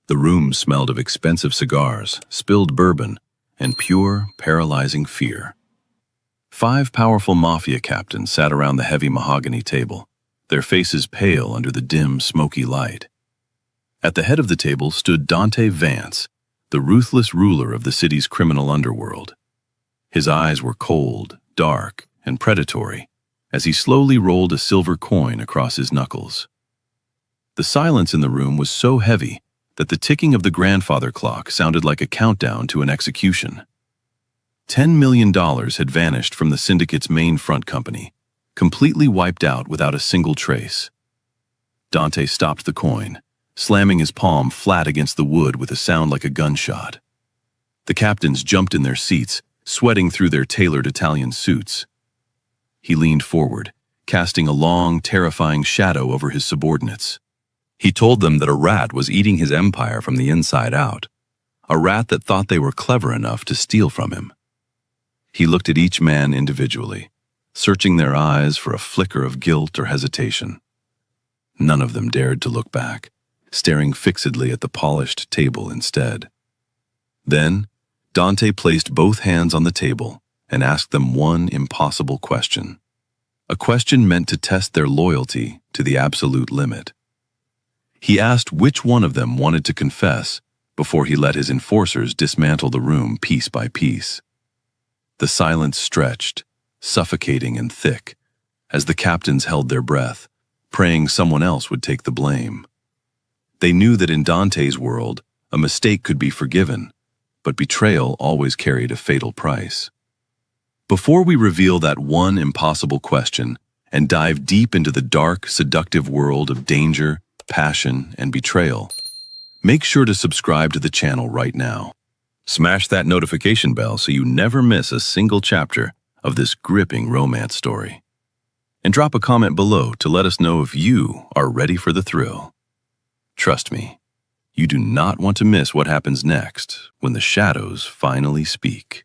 The room smelled of expensive cigars, spilled bourbon, and pure, paralyzing fear. 5 powerful mafia captains sat around the heavy mahogany table, their faces pale under the dim, smoky light. At the head of the table stood Dante Vance, the ruthless ruler of the city's criminal underworld. His eyes were cold, dark, and predatory as he slowly rolled a silver coin across his knuckles. The silence in the room was so heavy that the ticking of the grandfather clock sounded like a countdown to an execution. $10 million had vanished from the syndicate's main front company, completely wiped out without a single trace. Dante stopped the coin, slamming his palm flat against the wood with a sound like a gunshot. The captains jumped in their seats, sweating through their tailored Italian suits. He leaned forward, casting a long, terrifying shadow over his subordinates. He told them that a rat was eating his empire from the inside out, a rat that thought they were clever enough to steal from him. He looked at each man individually, searching their eyes for a flicker of guilt or hesitation. None of them dared to look back, staring fixedly at the polished table instead. Then, Dante placed both hands on the table and asked them one impossible question. A question meant to test their loyalty to the absolute limit. He asked which one of them wanted to confess before he let his enforcers dismantle the room piece by piece. The silence stretched, suffocating and thick, as the captains held their breath, praying someone else would take the blame. They knew that in Dante's world, a mistake could be forgiven, but betrayal always carried a fatal price. Before we reveal that one impossible question and dive deep into the dark, seductive world of danger, passion, and betrayal, make sure to subscribe to the channel right now. Smash that notification bell so you never miss a single chapter of this gripping romance story. And drop a comment below to let us know if you are ready for the thrill. Trust me, you do not want to miss what happens next when the shadows finally speak.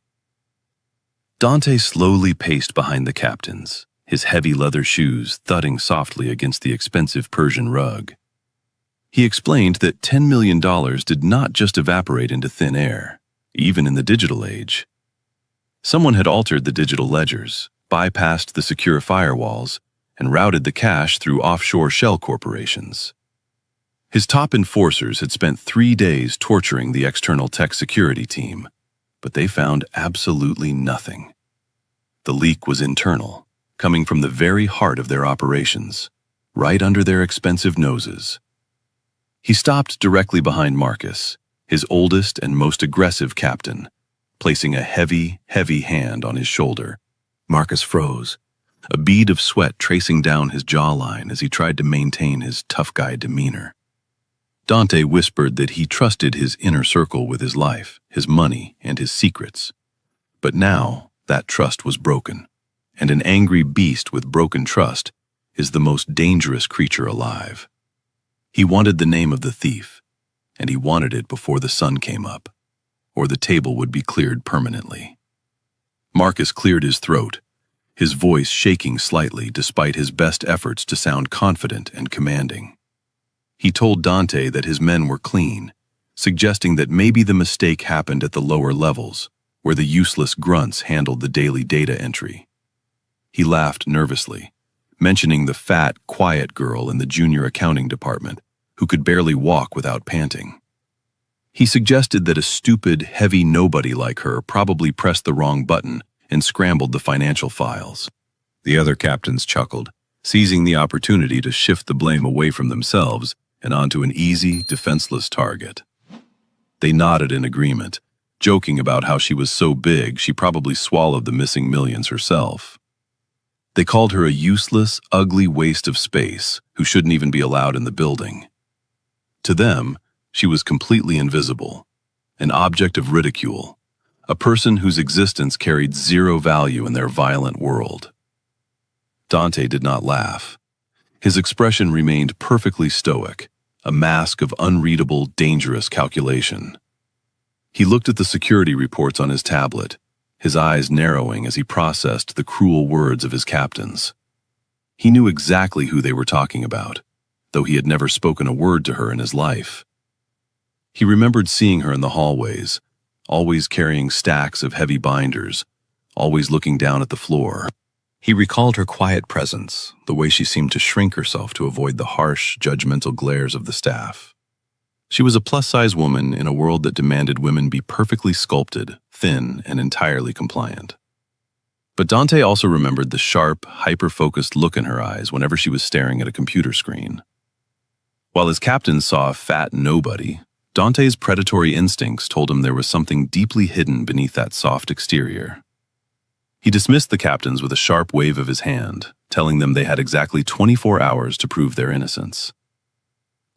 Dante slowly paced behind the captains, his heavy leather shoes thudding softly against the expensive Persian rug. He explained that $10 million did not just evaporate into thin air, even in the digital age. Someone had altered the digital ledgers, bypassed the secure firewalls, and routed the cash through offshore shell corporations. His top enforcers had spent 3 days torturing the external tech security team, but they found absolutely nothing. The leak was internal, coming from the very heart of their operations, right under their expensive noses. He stopped directly behind Marcus, his oldest and most aggressive captain, placing a heavy, heavy hand on his shoulder. Marcus froze, a bead of sweat tracing down his jawline as he tried to maintain his tough guy demeanor. Dante whispered that he trusted his inner circle with his life, his money, and his secrets. But now that trust was broken, and an angry beast with broken trust is the most dangerous creature alive. He wanted the name of the thief, and he wanted it before the sun came up, or the table would be cleared permanently. Marcus cleared his throat, his voice shaking slightly despite his best efforts to sound confident and commanding. He told Dante that his men were clean, suggesting that maybe the mistake happened at the lower levels, where the useless grunts handled the daily data entry. He laughed nervously, mentioning the fat, quiet girl in the junior accounting department who could barely walk without panting. He suggested that a stupid, heavy nobody like her probably pressed the wrong button and scrambled the financial files. The other captains chuckled, seizing the opportunity to shift the blame away from themselves and onto an easy, defenseless target. They nodded in agreement, joking about how she was so big she probably swallowed the missing millions herself. They called her a useless, ugly waste of space who shouldn't even be allowed in the building. To them, she was completely invisible, an object of ridicule, a person whose existence carried zero value in their violent world. Dante did not laugh. His expression remained perfectly stoic, a mask of unreadable, dangerous calculation. He looked at the security reports on his tablet, his eyes narrowing as he processed the cruel words of his captains. He knew exactly who they were talking about, though he had never spoken a word to her in his life. He remembered seeing her in the hallways, always carrying stacks of heavy binders, always looking down at the floor. He recalled her quiet presence, the way she seemed to shrink herself to avoid the harsh, judgmental glares of the staff. She was a plus-size woman in a world that demanded women be perfectly sculpted, thin, and entirely compliant. But Dante also remembered the sharp, hyper-focused look in her eyes whenever she was staring at a computer screen. While his captain saw a fat nobody, Dante's predatory instincts told him there was something deeply hidden beneath that soft exterior. He dismissed the captains with a sharp wave of his hand, telling them they had exactly 24 hours to prove their innocence.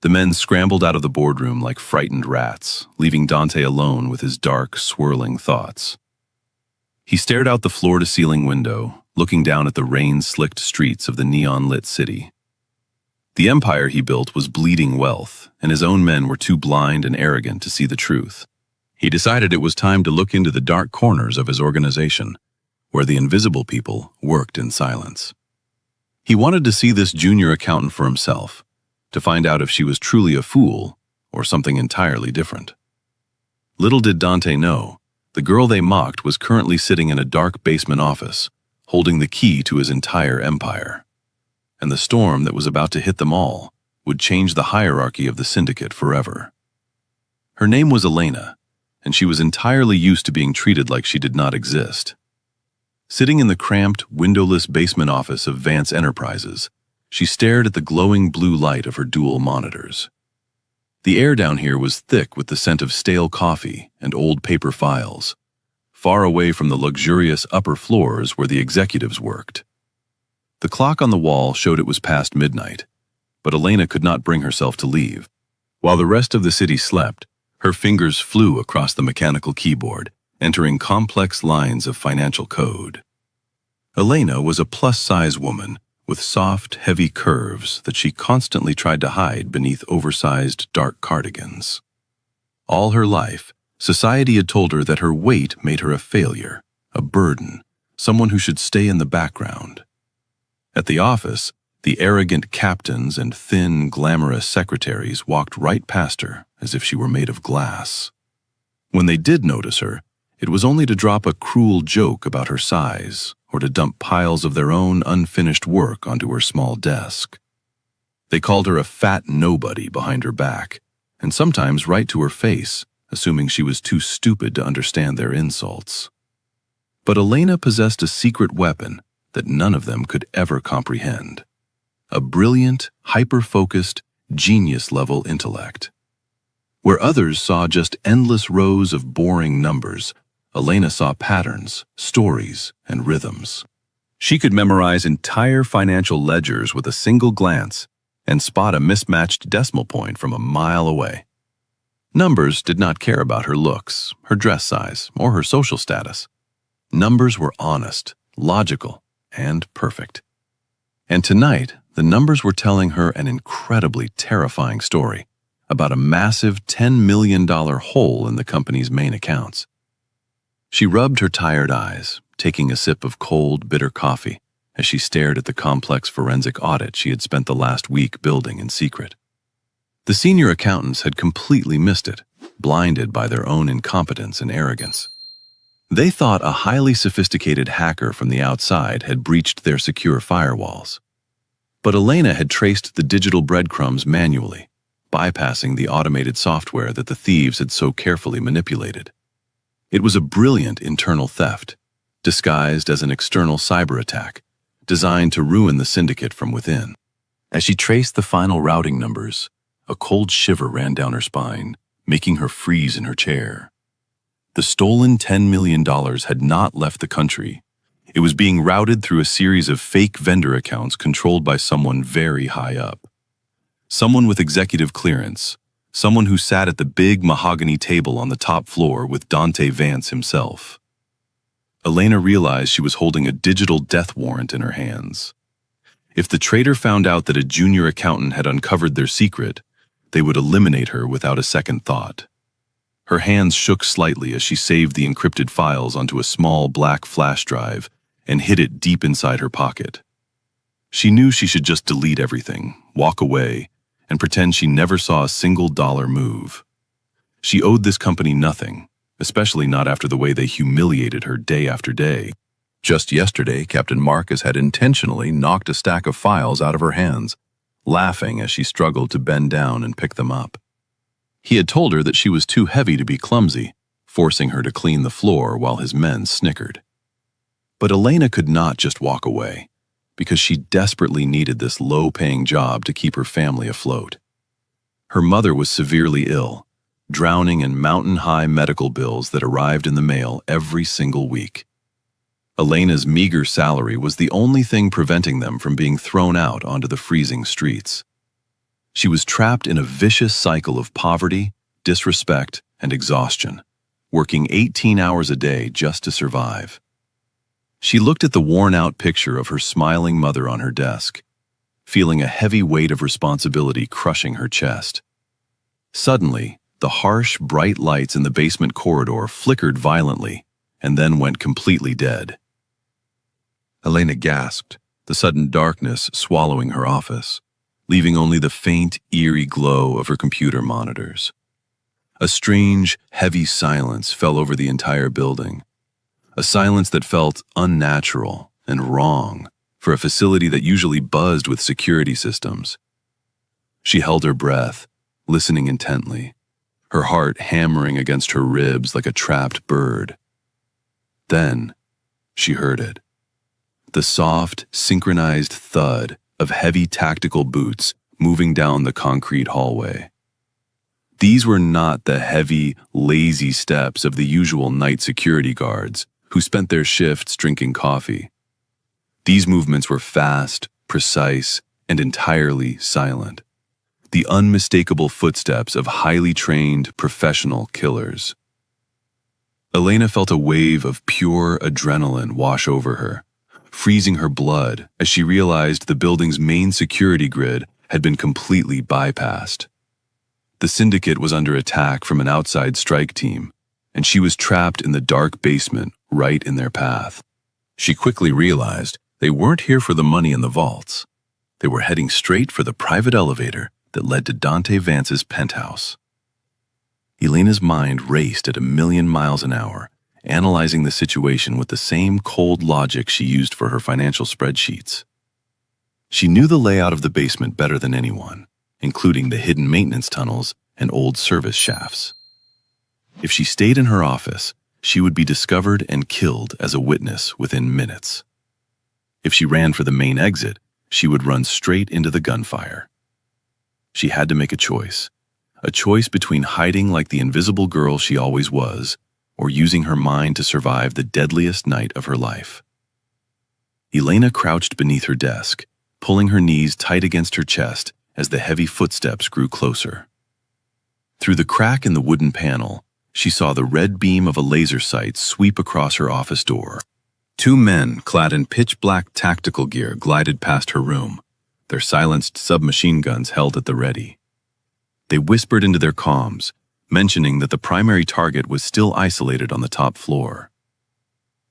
The men scrambled out of the boardroom like frightened rats, leaving Dante alone with his dark, swirling thoughts. He stared out the floor-to-ceiling window, looking down at the rain-slicked streets of the neon-lit city. The empire he built was bleeding wealth, and his own men were too blind and arrogant to see the truth. He decided it was time to look into the dark corners of his organization, where the invisible people worked in silence. He wanted to see this junior accountant for himself, to find out if she was truly a fool or something entirely different. Little did Dante know, the girl they mocked was currently sitting in a dark basement office, holding the key to his entire empire. And the storm that was about to hit them all would change the hierarchy of the syndicate forever. Her name was Elena, and she was entirely used to being treated like she did not exist. Sitting in the cramped, windowless basement office of Vance Enterprises, she stared at the glowing blue light of her dual monitors. The air down here was thick with the scent of stale coffee and old paper files, far away from the luxurious upper floors where the executives worked. The clock on the wall showed it was past midnight, but Elena could not bring herself to leave. While the rest of the city slept, her fingers flew across the mechanical keyboard, entering complex lines of financial code. Elena was a plus-size woman with soft, heavy curves that she constantly tried to hide beneath oversized, dark cardigans. All her life, society had told her that her weight made her a failure, a burden, someone who should stay in the background. At the office, the arrogant captains and thin, glamorous secretaries walked right past her as if she were made of glass. When they did notice her, it was only to drop a cruel joke about her size or to dump piles of their own unfinished work onto her small desk. They called her a fat nobody behind her back, and sometimes right to her face, assuming she was too stupid to understand their insults. But Elena possessed a secret weapon that none of them could ever comprehend. A brilliant, hyper-focused, genius-level intellect. Where others saw just endless rows of boring numbers, Elena saw patterns, stories, and rhythms. She could memorize entire financial ledgers with a single glance and spot a mismatched decimal point from a mile away. Numbers did not care about her looks, her dress size, or her social status. Numbers were honest, logical, and perfect. And tonight, the numbers were telling her an incredibly terrifying story about a massive $10 million hole in the company's main accounts. She rubbed her tired eyes, taking a sip of cold, bitter coffee as she stared at the complex forensic audit she had spent the last week building in secret. The senior accountants had completely missed it, blinded by their own incompetence and arrogance. They thought a highly sophisticated hacker from the outside had breached their secure firewalls. But Elena had traced the digital breadcrumbs manually, bypassing the automated software that the thieves had so carefully manipulated. It was a brilliant internal theft, disguised as an external cyber attack, designed to ruin the syndicate from within. As she traced the final routing numbers, a cold shiver ran down her spine, making her freeze in her chair. The stolen $10 million had not left the country. It was being routed through a series of fake vendor accounts controlled by someone very high up. Someone with executive clearance, someone who sat at the big mahogany table on the top floor with Dante Vance himself. Elena realized she was holding a digital death warrant in her hands. If the traitor found out that a junior accountant had uncovered their secret, they would eliminate her without a second thought. Her hands shook slightly as she saved the encrypted files onto a small black flash drive and hid it deep inside her pocket. She knew she should just delete everything, walk away, and pretend she never saw a single dollar move. She owed this company nothing, especially not after the way they humiliated her day after day. Just yesterday, Captain Marcus had intentionally knocked a stack of files out of her hands, laughing as she struggled to bend down and pick them up. He had told her that she was too heavy to be clumsy, forcing her to clean the floor while his men snickered. But Elena could not just walk away, because she desperately needed this low-paying job to keep her family afloat. Her mother was severely ill, drowning in mountain-high medical bills that arrived in the mail every single week. Elena's meager salary was the only thing preventing them from being thrown out onto the freezing streets. She was trapped in a vicious cycle of poverty, disrespect, and exhaustion, working 18 hours a day just to survive. She looked at the worn-out picture of her smiling mother on her desk, feeling a heavy weight of responsibility crushing her chest. Suddenly, the harsh, bright lights in the basement corridor flickered violently and then went completely dead. Elena gasped, the sudden darkness swallowing her office, leaving only the faint, eerie glow of her computer monitors. A strange, heavy silence fell over the entire building, a silence that felt unnatural and wrong for a facility that usually buzzed with security systems. She held her breath, listening intently, her heart hammering against her ribs like a trapped bird. Then, she heard it. The soft, synchronized thud of heavy tactical boots moving down the concrete hallway. These were not the heavy, lazy steps of the usual night security guards who spent their shifts drinking coffee. These movements were fast, precise, and entirely silent. The unmistakable footsteps of highly trained, professional killers. Elena felt a wave of pure adrenaline wash over her, freezing her blood as she realized the building's main security grid had been completely bypassed. The syndicate was under attack from an outside strike team, and she was trapped in the dark basement right in their path. She quickly realized they weren't here for the money in the vaults. They were heading straight for the private elevator that led to Dante Vance's penthouse. Elena's mind raced at 1,000,000 miles an hour, analyzing the situation with the same cold logic she used for her financial spreadsheets. She knew the layout of the basement better than anyone, including the hidden maintenance tunnels and old service shafts. If she stayed in her office, she would be discovered and killed as a witness within minutes. If she ran for the main exit, she would run straight into the gunfire. She had to make a choice between hiding like the invisible girl she always was, or using her mind to survive the deadliest night of her life. Elena crouched beneath her desk, pulling her knees tight against her chest as the heavy footsteps grew closer. Through the crack in the wooden panel, she saw the red beam of a laser sight sweep across her office door. 2 men clad in pitch-black tactical gear glided past her room, their silenced submachine guns held at the ready. They whispered into their comms, mentioning that the primary target was still isolated on the top floor.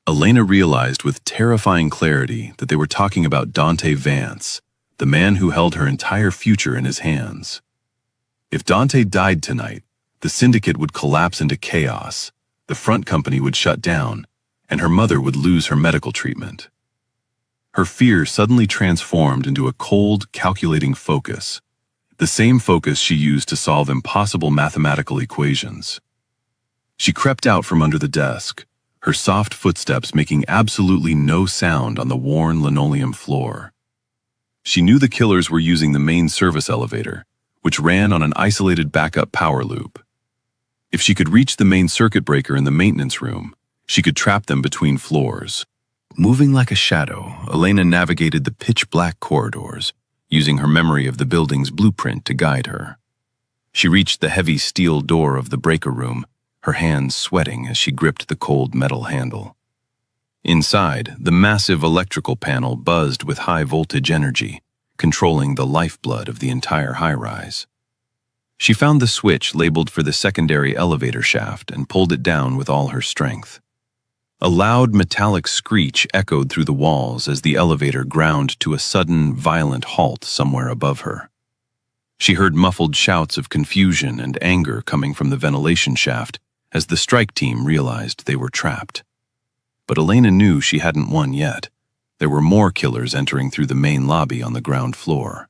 Elena realized with terrifying clarity that they were talking about Dante Vance, the man who held her entire future in his hands. If Dante died tonight, the syndicate would collapse into chaos, the front company would shut down, and her mother would lose her medical treatment. Her fear suddenly transformed into a cold, calculating focus, the same focus she used to solve impossible mathematical equations. She crept out from under the desk, her soft footsteps making absolutely no sound on the worn linoleum floor. She knew the killers were using the main service elevator, which ran on an isolated backup power loop. If she could reach the main circuit breaker in the maintenance room, she could trap them between floors. Moving like a shadow, Elena navigated the pitch-black corridors, using her memory of the building's blueprint to guide her. She reached the heavy steel door of the breaker room, her hands sweating as she gripped the cold metal handle. Inside, the massive electrical panel buzzed with high-voltage energy, controlling the lifeblood of the entire high-rise. She found the switch labeled for the secondary elevator shaft and pulled it down with all her strength. A loud metallic screech echoed through the walls as the elevator ground to a sudden, violent halt somewhere above her. She heard muffled shouts of confusion and anger coming from the ventilation shaft as the strike team realized they were trapped. But Elena knew she hadn't won yet. There were more killers entering through the main lobby on the ground floor.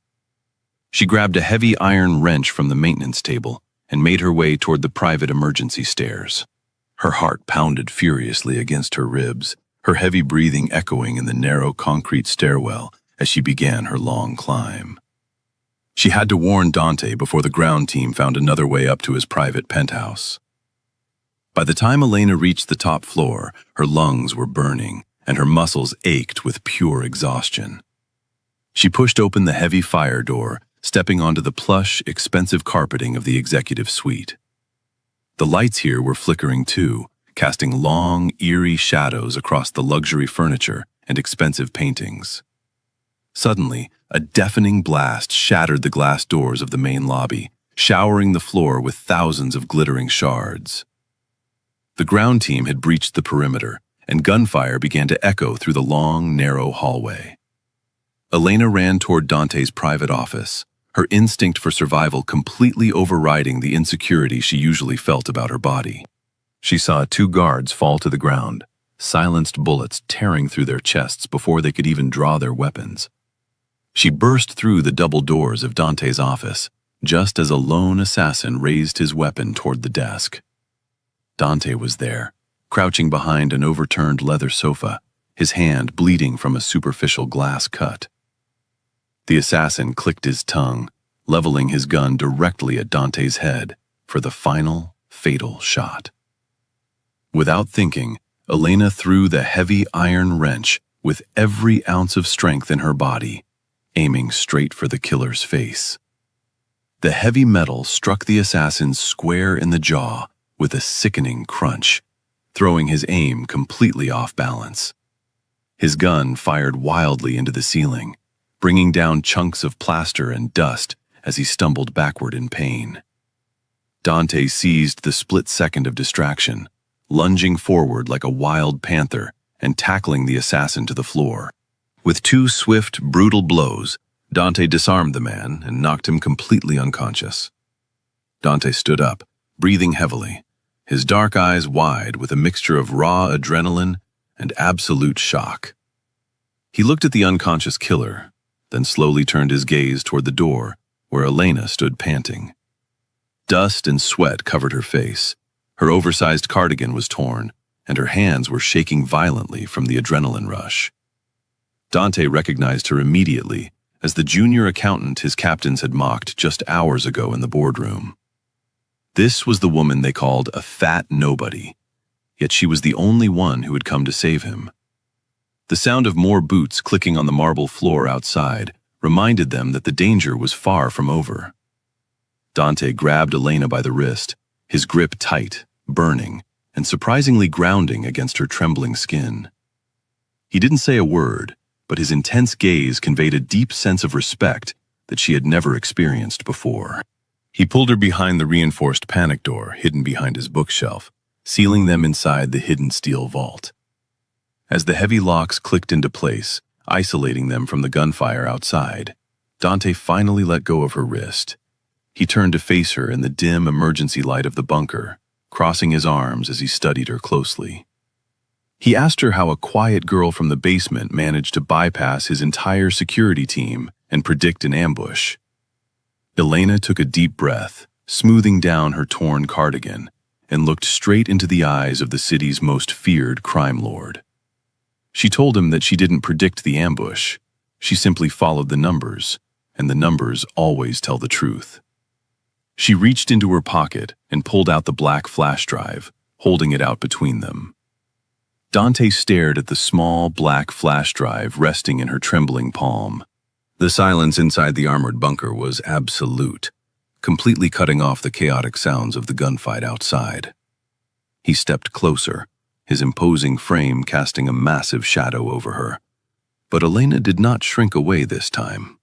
She grabbed a heavy iron wrench from the maintenance table and made her way toward the private emergency stairs. Her heart pounded furiously against her ribs, her heavy breathing echoing in the narrow concrete stairwell as she began her long climb. She had to warn Dante before the ground team found another way up to his private penthouse. By the time Elena reached the top floor, her lungs were burning and her muscles ached with pure exhaustion. She pushed open the heavy fire door, stepping onto the plush, expensive carpeting of the executive suite. The lights here were flickering too, casting long, eerie shadows across the luxury furniture and expensive paintings. Suddenly, a deafening blast shattered the glass doors of the main lobby, showering the floor with thousands of glittering shards. The ground team had breached the perimeter, and gunfire began to echo through the long, narrow hallway. Elena ran toward Dante's private office, her instinct for survival completely overriding the insecurity she usually felt about her body. She saw 2 guards fall to the ground, silenced bullets tearing through their chests before they could even draw their weapons. She burst through the double doors of Dante's office, just as a lone assassin raised his weapon toward the desk. Dante was there, crouching behind an overturned leather sofa, his hand bleeding from a superficial glass cut. The assassin clicked his tongue, leveling his gun directly at Dante's head for the final, fatal shot. Without thinking, Elena threw the heavy iron wrench with every ounce of strength in her body, aiming straight for the killer's face. The heavy metal struck the assassin square in the jaw with a sickening crunch, throwing his aim completely off balance. His gun fired wildly into the ceiling, bringing down chunks of plaster and dust as he stumbled backward in pain. Dante seized the split second of distraction, lunging forward like a wild panther and tackling the assassin to the floor. With 2 swift, brutal blows, Dante disarmed the man and knocked him completely unconscious. Dante stood up, breathing heavily, his dark eyes wide with a mixture of raw adrenaline and absolute shock. He looked at the unconscious killer, then slowly turned his gaze toward the door where Elena stood panting. Dust and sweat covered her face. Her oversized cardigan was torn, and her hands were shaking violently from the adrenaline rush. Dante recognized her immediately as the junior accountant his captains had mocked just hours ago in the boardroom. This was the woman they called a fat nobody, yet she was the only one who had come to save him. The sound of more boots clicking on the marble floor outside reminded them that the danger was far from over. Dante grabbed Elena by the wrist, his grip tight, burning, and surprisingly grounding against her trembling skin. He didn't say a word, but his intense gaze conveyed a deep sense of respect that she had never experienced before. He pulled her behind the reinforced panic door hidden behind his bookshelf, sealing them inside the hidden steel vault. As the heavy locks clicked into place, isolating them from the gunfire outside, Dante finally let go of her wrist. He turned to face her in the dim emergency light of the bunker, crossing his arms as he studied her closely. He asked her how a quiet girl from the basement managed to bypass his entire security team and predict an ambush. Elena took a deep breath, smoothing down her torn cardigan, and looked straight into the eyes of the city's most feared crime lord. She told him that she didn't predict the ambush. She simply followed the numbers, and the numbers always tell the truth. She reached into her pocket and pulled out the black flash drive, holding it out between them. Dante stared at the small black flash drive resting in her trembling palm. The silence inside the armored bunker was absolute, completely cutting off the chaotic sounds of the gunfight outside. He stepped closer, his imposing frame casting a massive shadow over her. But Elena did not shrink away this time.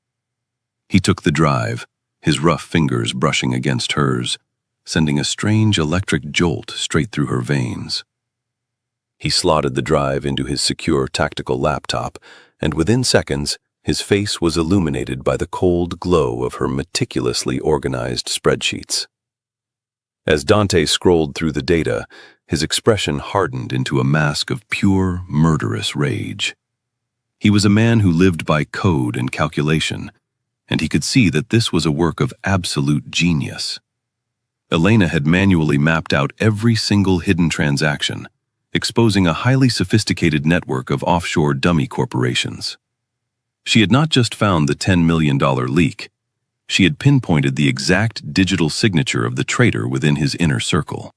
He took the drive, his rough fingers brushing against hers, sending a strange electric jolt straight through her veins. He slotted the drive into his secure tactical laptop, and within seconds, His face was illuminated by the cold glow of her meticulously organized spreadsheets. As Dante scrolled through the data, his expression hardened into a mask of pure, murderous rage. He was a man who lived by code and calculation, and he could see that this was a work of absolute genius. Elena had manually mapped out every single hidden transaction, exposing a highly sophisticated network of offshore dummy corporations. She had not just found the $10 million leak, she had pinpointed the exact digital signature of the traitor within his inner circle.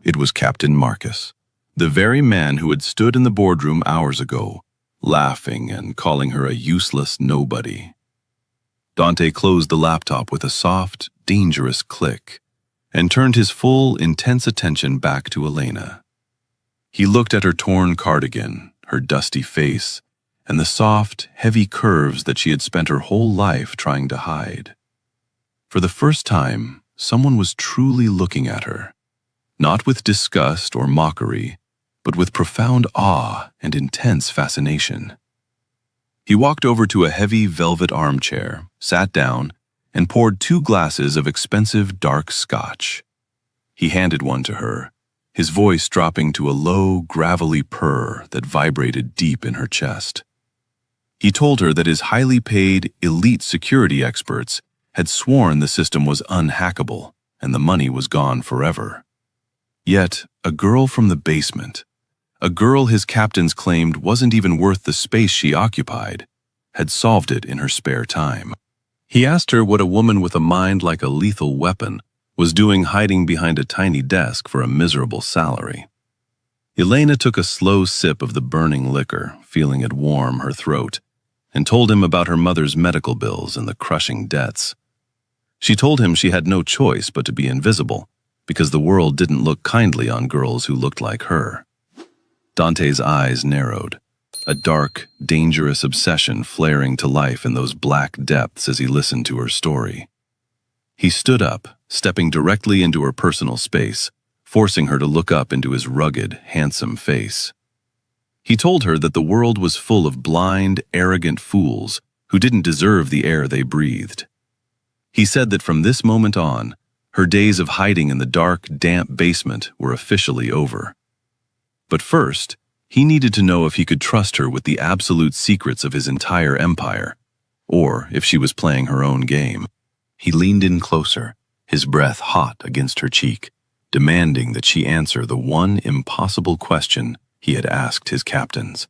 It was Captain Marcus, the very man who had stood in the boardroom hours ago, laughing and calling her a useless nobody. Dante closed the laptop with a soft, dangerous click and turned his full, intense attention back to Elena. He looked at her torn cardigan, her dusty face, and the soft, heavy curves that she had spent her whole life trying to hide. For the first time, someone was truly looking at her, not with disgust or mockery, but with profound awe and intense fascination. He walked over to a heavy velvet armchair, sat down, and poured 2 glasses of expensive dark scotch. He handed one to her, his voice dropping to a low, gravelly purr that vibrated deep in her chest. He told her that his highly paid, elite security experts had sworn the system was unhackable and the money was gone forever. Yet, a girl from the basement, a girl his captains claimed wasn't even worth the space she occupied, had solved it in her spare time. He asked her what a woman with a mind like a lethal weapon was doing hiding behind a tiny desk for a miserable salary. Elena took a slow sip of the burning liquor, feeling it warm her throat, and told him about her mother's medical bills and the crushing debts. She told him she had no choice but to be invisible, because the world didn't look kindly on girls who looked like her. Dante's eyes narrowed, a dark, dangerous obsession flaring to life in those black depths as he listened to her story. He stood up, stepping directly into her personal space, forcing her to look up into his rugged, handsome face. He told her that the world was full of blind, arrogant fools who didn't deserve the air they breathed. He said that from this moment on, her days of hiding in the dark, damp basement were officially over. But first, he needed to know if he could trust her with the absolute secrets of his entire empire, or if she was playing her own game. He leaned in closer, his breath hot against her cheek, demanding that she answer the one impossible question he had asked his captains.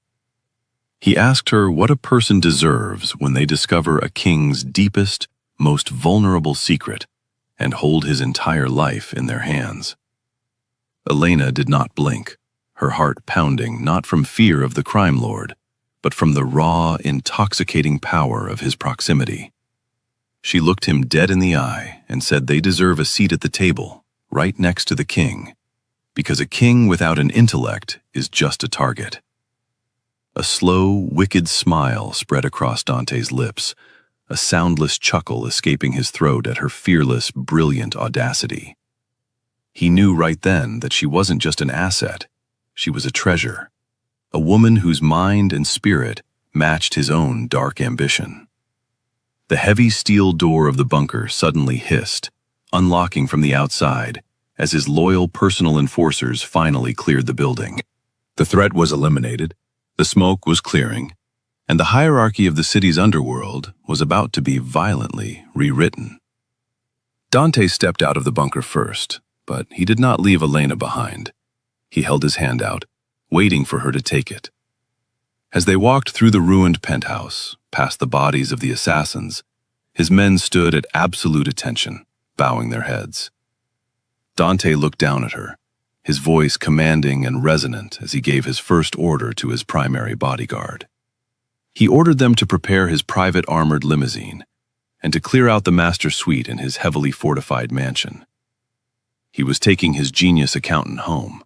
He asked her what a person deserves when they discover a king's deepest, most vulnerable secret and hold his entire life in their hands. Elena did not blink, her heart pounding not from fear of the crime lord, but from the raw, intoxicating power of his proximity. She looked him dead in the eye and said they deserve a seat at the table, right next to the king, because a king without an intellect is just a target. A slow, wicked smile spread across Dante's lips, a soundless chuckle escaping his throat at her fearless, brilliant audacity. He knew right then that she wasn't just an asset, she was a treasure, a woman whose mind and spirit matched his own dark ambition. The heavy steel door of the bunker suddenly hissed, unlocking from the outside as his loyal personal enforcers finally cleared the building. The threat was eliminated, the smoke was clearing, and the hierarchy of the city's underworld was about to be violently rewritten. Dante stepped out of the bunker first, but he did not leave Elena behind. He held his hand out, waiting for her to take it. As they walked through the ruined penthouse, past the bodies of the assassins, his men stood at absolute attention, bowing their heads. Dante looked down at her, his voice commanding and resonant as he gave his first order to his primary bodyguard. He ordered them to prepare his private armored limousine and to clear out the master suite in his heavily fortified mansion. He was taking his genius accountant home,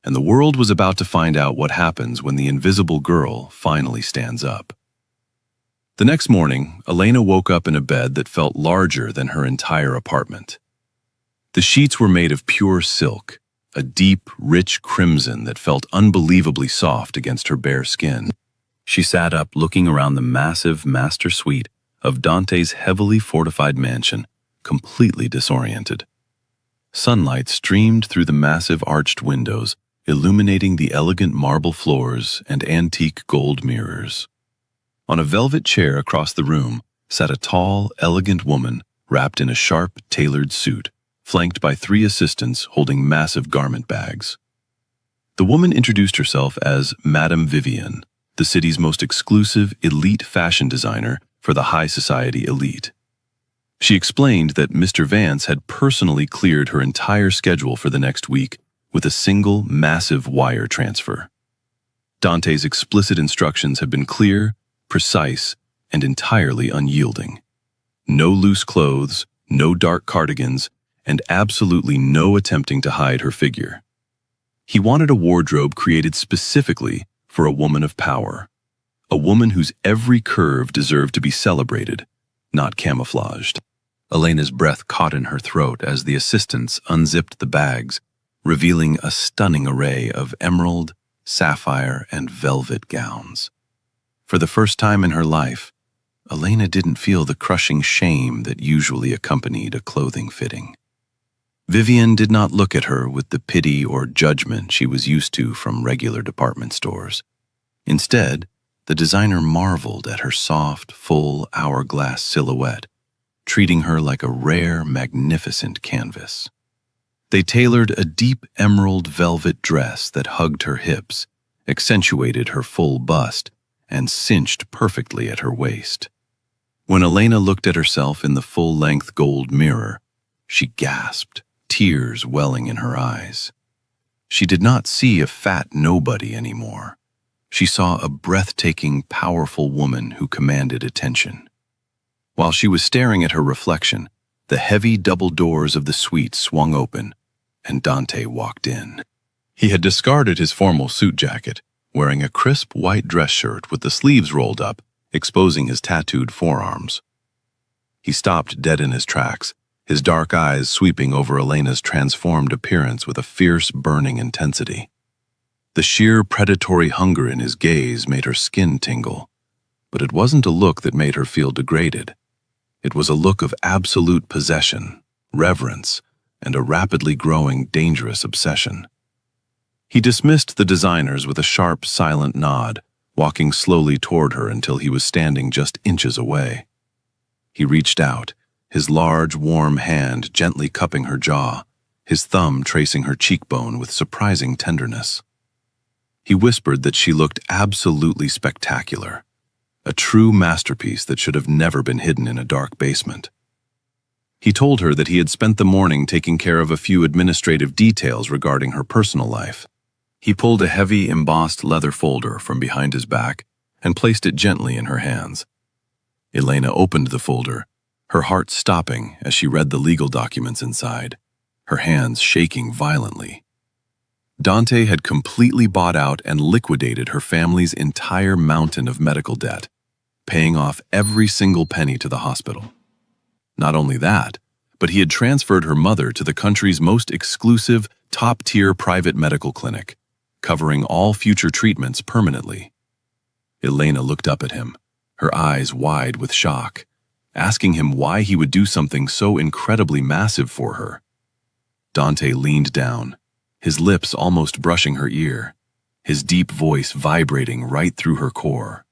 and the world was about to find out what happens when the invisible girl finally stands up. The next morning, Elena woke up in a bed that felt larger than her entire apartment. The sheets were made of pure silk, a deep, rich crimson that felt unbelievably soft against her bare skin. She sat up, looking around the massive master suite of Dante's heavily fortified mansion, completely disoriented. Sunlight streamed through the massive arched windows, illuminating the elegant marble floors and antique gold mirrors. On a velvet chair across the room sat a tall, elegant woman wrapped in a sharp, tailored suit, flanked by 3 assistants holding massive garment bags. The woman introduced herself as Madame Vivienne, the city's most exclusive, elite fashion designer for the high society elite. She explained that Mr. Vance had personally cleared her entire schedule for the next week with a single, massive wire transfer. Dante's explicit instructions have been clear, precise, and entirely unyielding. No loose clothes, no dark cardigans, and absolutely no attempting to hide her figure. He wanted a wardrobe created specifically for a woman of power, a woman whose every curve deserved to be celebrated, not camouflaged. Elena's breath caught in her throat as the assistants unzipped the bags, revealing a stunning array of emerald, sapphire, and velvet gowns. For the first time in her life, Elena didn't feel the crushing shame that usually accompanied a clothing fitting. Vivienne did not look at her with the pity or judgment she was used to from regular department stores. Instead, the designer marveled at her soft, full hourglass silhouette, treating her like a rare, magnificent canvas. They tailored a deep emerald velvet dress that hugged her hips, accentuated her full bust, and cinched perfectly at her waist. When Elena looked at herself in the full-length gold mirror, she gasped, tears welling in her eyes. She did not see a fat nobody anymore. She saw a breathtaking, powerful woman who commanded attention. While she was staring at her reflection, the heavy double doors of the suite swung open, and Dante walked in. He had discarded his formal suit jacket, wearing a crisp white dress shirt with the sleeves rolled up, exposing his tattooed forearms. He stopped dead in his tracks, his dark eyes sweeping over Elena's transformed appearance with a fierce, burning intensity. The sheer predatory hunger in his gaze made her skin tingle, but it wasn't a look that made her feel degraded. It was a look of absolute possession, reverence, and a rapidly growing, dangerous obsession. He dismissed the designers with a sharp, silent nod, walking slowly toward her until he was standing just inches away. He reached out, his large, warm hand gently cupping her jaw, his thumb tracing her cheekbone with surprising tenderness. He whispered that she looked absolutely spectacular, a true masterpiece that should have never been hidden in a dark basement. He told her that he had spent the morning taking care of a few administrative details regarding her personal life. He pulled a heavy, embossed leather folder from behind his back and placed it gently in her hands. Elena opened the folder, her heart stopping as she read the legal documents inside, her hands shaking violently. Dante had completely bought out and liquidated her family's entire mountain of medical debt, paying off every single penny to the hospital. Not only that, but he had transferred her mother to the country's most exclusive, top-tier private medical clinic, covering all future treatments permanently. Elena looked up at him, her eyes wide with shock, asking him why he would do something so incredibly massive for her. Dante leaned down, his lips almost brushing her ear, his deep voice vibrating right through her core.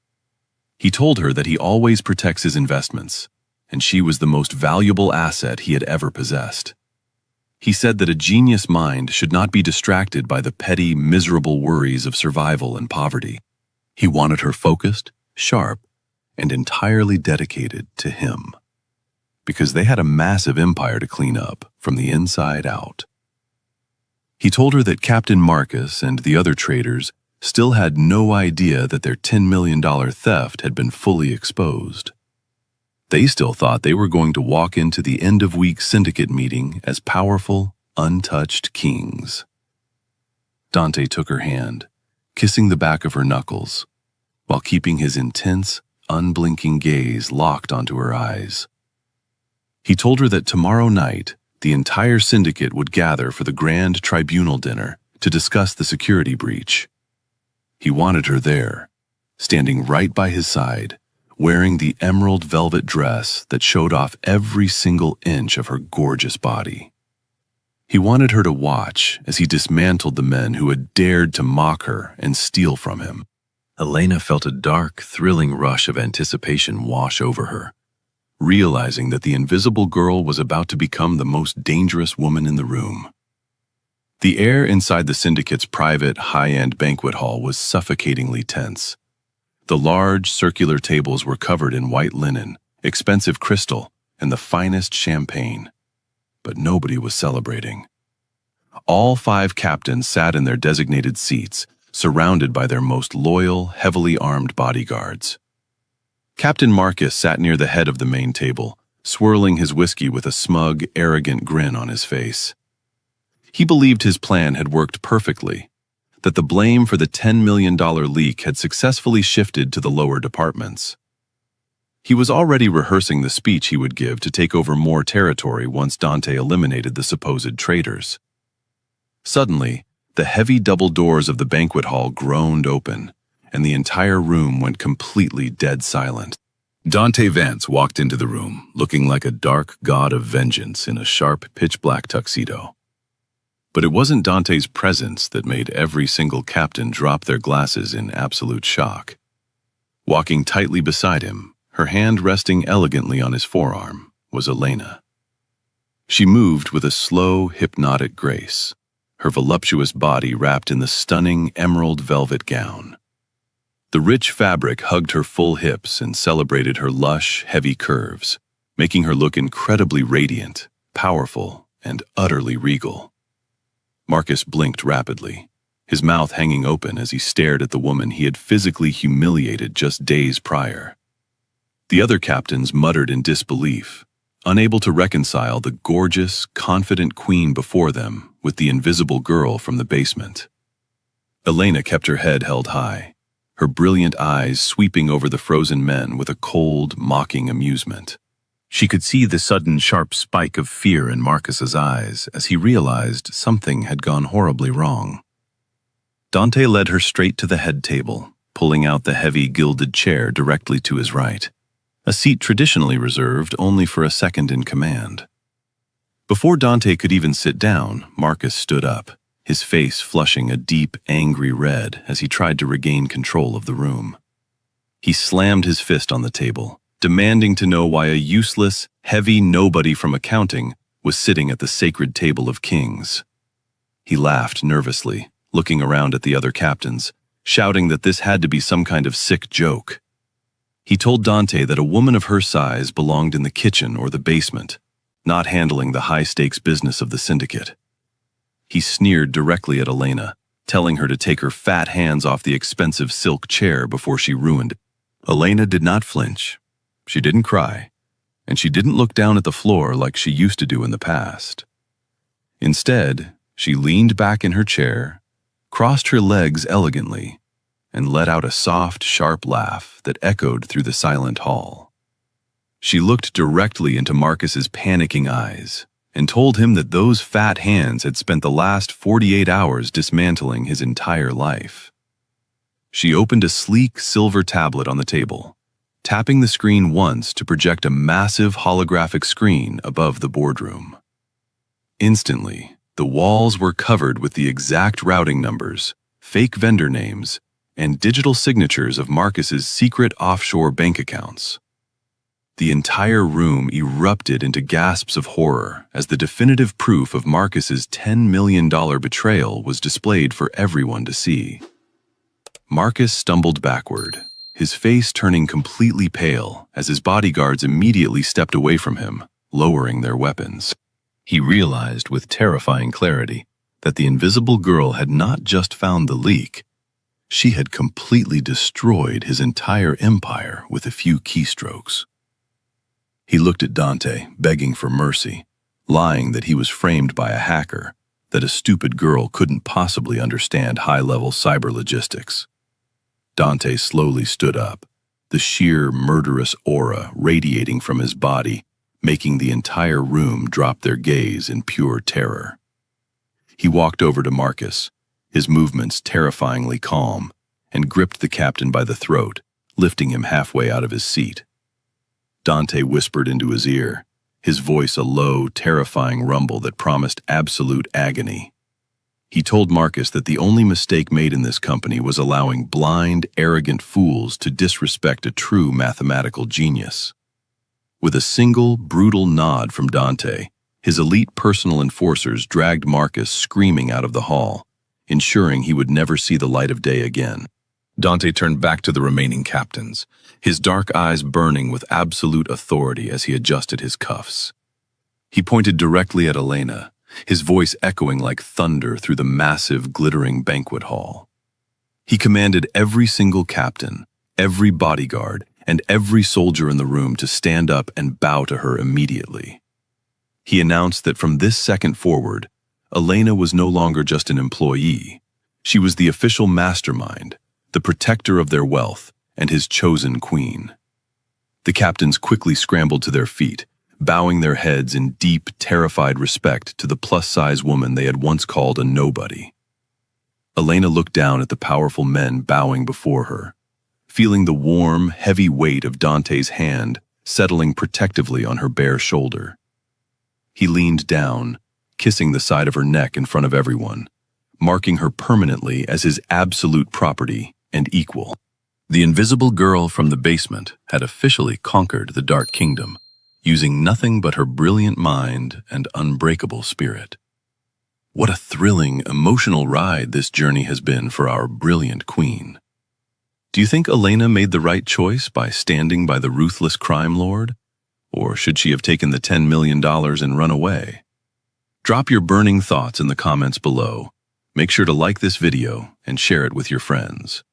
He told her that he always protects his investments, and she was the most valuable asset he had ever possessed. He said that a genius mind should not be distracted by the petty, miserable worries of survival and poverty. He wanted her focused, sharp, and entirely dedicated to him, because they had a massive empire to clean up from the inside out. He told her that Captain Marcus and the other traders still had no idea that their $10 million theft had been fully exposed. They still thought they were going to walk into the end-of-week syndicate meeting as powerful, untouched kings. Dante took her hand, kissing the back of her knuckles, while keeping his intense, unblinking gaze locked onto her eyes. He told her that tomorrow night, the entire syndicate would gather for the grand tribunal dinner to discuss the security breach. He wanted her there, standing right by his side, wearing the emerald velvet dress that showed off every single inch of her gorgeous body. He wanted her to watch as he dismantled the men who had dared to mock her and steal from him. Elena felt a dark, thrilling rush of anticipation wash over her, realizing that the invisible girl was about to become the most dangerous woman in the room. The air inside the syndicate's private, high-end banquet hall was suffocatingly tense. The large, circular tables were covered in white linen, expensive crystal, and the finest champagne. But nobody was celebrating. All 5 captains sat in their designated seats, surrounded by their most loyal, heavily armed bodyguards. Captain Marcus sat near the head of the main table, swirling his whiskey with a smug, arrogant grin on his face. He believed his plan had worked perfectly, that the blame for the $10 million leak had successfully shifted to the lower departments. He was already rehearsing the speech he would give to take over more territory once Dante eliminated the supposed traitors. Suddenly, the heavy double doors of the banquet hall groaned open, and the entire room went completely dead silent. Dante Vance walked into the room, looking like a dark god of vengeance in a sharp, pitch-black tuxedo. But it wasn't Dante's presence that made every single captain drop their glasses in absolute shock. Walking tightly beside him, her hand resting elegantly on his forearm, was Elena. She moved with a slow, hypnotic grace, her voluptuous body wrapped in the stunning emerald velvet gown. The rich fabric hugged her full hips and celebrated her lush, heavy curves, making her look incredibly radiant, powerful, and utterly regal. Marcus blinked rapidly, his mouth hanging open as he stared at the woman he had physically humiliated just days prior. The other captains muttered in disbelief, unable to reconcile the gorgeous, confident queen before them with the invisible girl from the basement. Elena kept her head held high, her brilliant eyes sweeping over the frozen men with a cold, mocking amusement. She could see the sudden sharp spike of fear in Marcus's eyes as he realized something had gone horribly wrong. Dante led her straight to the head table, pulling out the heavy gilded chair directly to his right, a seat traditionally reserved only for a second in command. Before Dante could even sit down, Marcus stood up, his face flushing a deep, angry red as he tried to regain control of the room. He slammed his fist on the table, demanding to know why a useless, heavy nobody from accounting was sitting at the sacred table of kings. He laughed nervously, looking around at the other captains, shouting that this had to be some kind of sick joke. He told Dante that a woman of her size belonged in the kitchen or the basement, not handling the high-stakes business of the syndicate. He sneered directly at Elena, telling her to take her fat hands off the expensive silk chair before she ruined it. Elena did not flinch. She didn't cry, and she didn't look down at the floor like she used to do in the past. Instead, she leaned back in her chair, crossed her legs elegantly, and let out a soft, sharp laugh that echoed through the silent hall. She looked directly into Marcus's panicking eyes and told him that those fat hands had spent the last 48 hours dismantling his entire life. She opened a sleek silver tablet on the table, tapping the screen once to project a massive holographic screen above the boardroom. Instantly, the walls were covered with the exact routing numbers, fake vendor names, and digital signatures of Marcus's secret offshore bank accounts. The entire room erupted into gasps of horror as the definitive proof of Marcus's $10 million betrayal was displayed for everyone to see. Marcus stumbled backward, his face turning completely pale as his bodyguards immediately stepped away from him, lowering their weapons. He realized with terrifying clarity that the invisible girl had not just found the leak, she had completely destroyed his entire empire with a few keystrokes. He looked at Dante, begging for mercy, lying that he was framed by a hacker, that a stupid girl couldn't possibly understand high-level cyber logistics. Dante slowly stood up, the sheer murderous aura radiating from his body, making the entire room drop their gaze in pure terror. He walked over to Marcus, his movements terrifyingly calm, and gripped the captain by the throat, lifting him halfway out of his seat. Dante whispered into his ear, his voice a low, terrifying rumble that promised absolute agony. He told Marcus that the only mistake made in this company was allowing blind, arrogant fools to disrespect a true mathematical genius. With a single, brutal nod from Dante, his elite personal enforcers dragged Marcus screaming out of the hall, ensuring he would never see the light of day again. Dante turned back to the remaining captains, his dark eyes burning with absolute authority as he adjusted his cuffs. He pointed directly at Elena, his voice echoing like thunder through the massive, glittering banquet hall. He commanded every single captain, every bodyguard, and every soldier in the room to stand up and bow to her immediately. He announced that from this second forward, Elena was no longer just an employee. She was the official mastermind, the protector of their wealth, and his chosen queen. The captains quickly scrambled to their feet, bowing their heads in deep, terrified respect to the plus-size woman they had once called a nobody. Elena looked down at the powerful men bowing before her, feeling the warm, heavy weight of Dante's hand settling protectively on her bare shoulder. He leaned down, kissing the side of her neck in front of everyone, marking her permanently as his absolute property and equal. The invisible girl from the basement had officially conquered the Dark Kingdom, using nothing but her brilliant mind and unbreakable spirit. What a thrilling, emotional ride this journey has been for our brilliant queen. Do you think Elena made the right choice by standing by the ruthless crime lord? Or should she have taken the $10 million and run away? Drop your burning thoughts in the comments below. Make sure to like this video and share it with your friends.